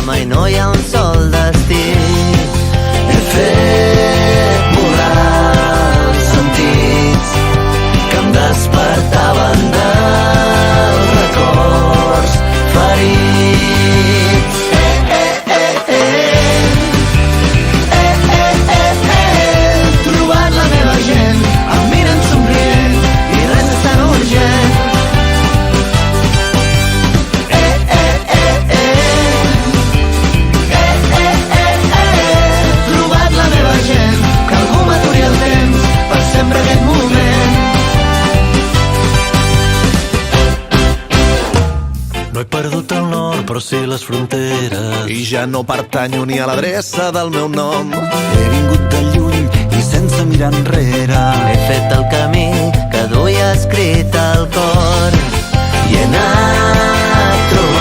mai no hi ha un sol destí. He fet volar els sentits que em despertaven dels records ferits. Trobat la meva gent, em miren somrient i res és tan urgent. Trobat la meva gent, que algú m'aturi el temps per sempre aquest moment. No he perdut el nord, però sí les fronteres. I ja no pertanyo ni a l'adreça del meu nom. He vingut de lluny i sense mirar enrere. He fet el camí que duia escrit al cor i he anat trobant